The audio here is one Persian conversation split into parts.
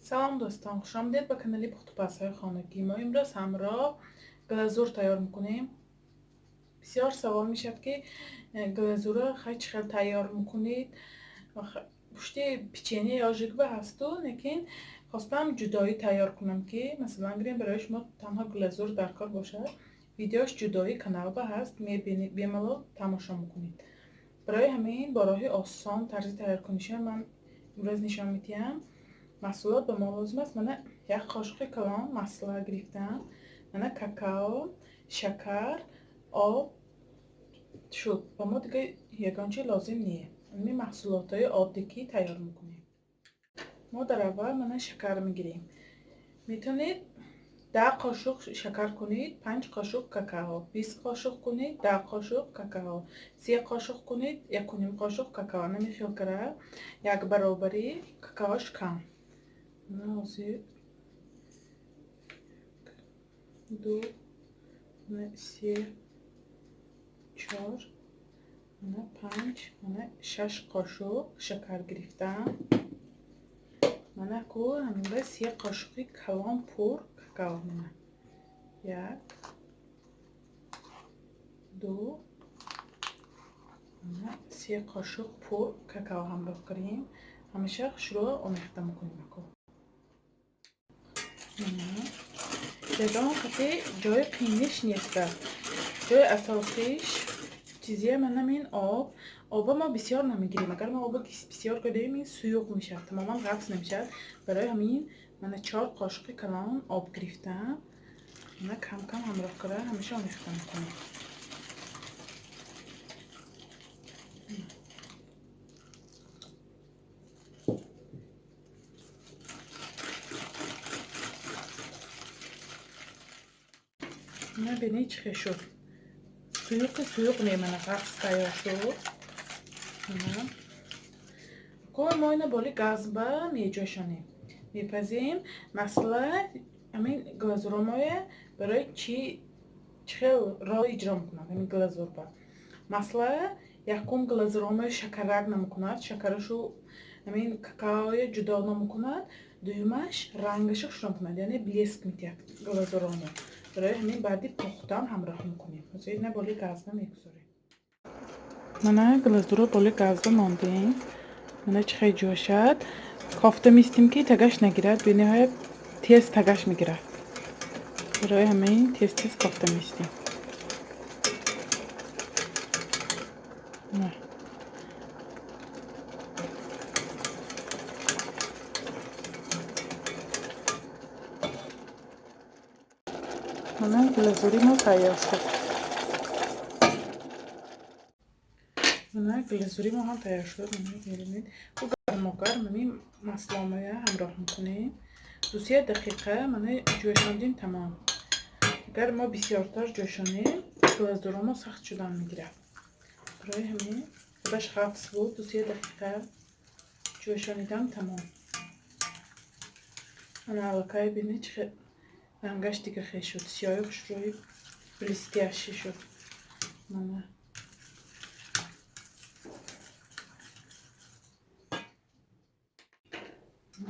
سلام دوستان، خوش آمدید به کانال پخت و پزهای خانگی. ما امروز همراه گلازور تیار میکنیم. بسیار سوال میشد که گلازور خیلی تیار میکنید، پشتی پیچینی یا ژگبه هستو، لیکن خواستم جدایی تیار کنم که مثلا گریم برای شما تنها گلازور در کار باشد. ویدیوش جدایی کانال با هست، میبینید، بیمالا تماشا میکنید. برای همین با راه آسان طرز تیار کنیش من امروز نشان میدم. محصولات به ما لازم است. من یک قاشق کلان مساله گرفتم. من کاکائو، شکر، آب شد. با ما دیگه یگانچه لازم نیه. این محصولات های عادی که تیار میکنیم. ما در اول من شکر میگیریم. میتونید 10 قاشق شکر کنید، 5 قاشق کاکائو، 20 قاشق کنید، 10 قاشق کاکائو، 30 قاشق کنید، 1.5 قاشق کاکائو. نمیخواد کرده یک برابری کاکائوش کم. نازی 2 3 4 5 6 قاشق شکر گرفتم. من کو همین 3 قاشق کلان پر کاکائو. من 1 2 3 قاشق پر کاکائو همراه کردیم. همیشه شروع آمیخته میکنیم. بدون خطی جای قینش نیست. جای اساسیش چیزیه من همین آب ما بسیار نمیگیریم. اگر ما آب بسیار کردیم این سیوق میشه، تماما غفص نمیشه. برای همین من 4 قاشق کلان آب گرفتم. من کم کم همراه کرده همیشه آمیخته میکنم. من بینی چه شد سیوق میمونه، غفص تیار شد. ما اینو بالی گاز با میجوشانیم، میپزیم. مثلا همین گلازورمای برای چی خیلی راه اجرا میکنم. همین گلازور با مثلا یکم گلازورمای شکرک نمیکند، شکرشو همین کاکائوی جدا نمیکند. دویمش رنگش شروع کند، یعنی بلیسک میتید گلازورمای. برای همین بعدی پختن همراه میکنیم. مثلا اینو بالی گاز میگذاریم. من گلازور بالی گاز ماندیم. من چه جوشد کافته میستیم که تگش نگیرد. به نهایت تیز تگش میگیرد. برای همین تیز کافته میستیم. نه من گلازوری ما تیار شد. من گلازوری ما هم تیار شد. میبینید گرم همین مسلامه همراه میکنیم. 2-3 دقیقه من جوشاندیم تمام. اگر ما بسیارتر جوشانیم گلازور ما سخت شدن میگیره. برای همین خودش حفظ بود. 2-3 دقیقه جوشانیدم تمام. من علاقه بینید چه رنگش دیگه خیلی شد، سیاهی روی بلیستیاشی شد. من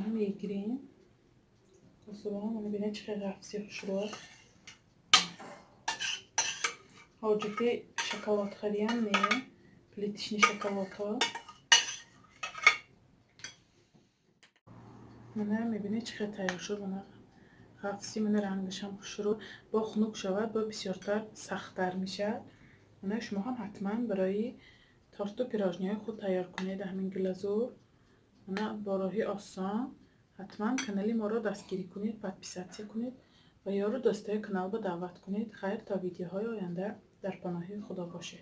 میگیریم اصلا من بینید چه رفسی خوش رو حاجتی شکلات خریم نیه پلیتشنی شکلات ها. من میبینید چه تیار شد. من رفسی من رنگش هم خوش رو با خنک شود با بسیارتر سخت‌تر میشه. من شما هم حتما برای تارت و پیراژنی های خود تیار کنید همین گلازور. من با راهی آسان. حتما کانال ما رو دستگیری کنید، پادپیساتی کنید و یا رو دوستای کانال با دعوت کنید. خیر تا ویدیوهای آینده در پناه خدا باشه.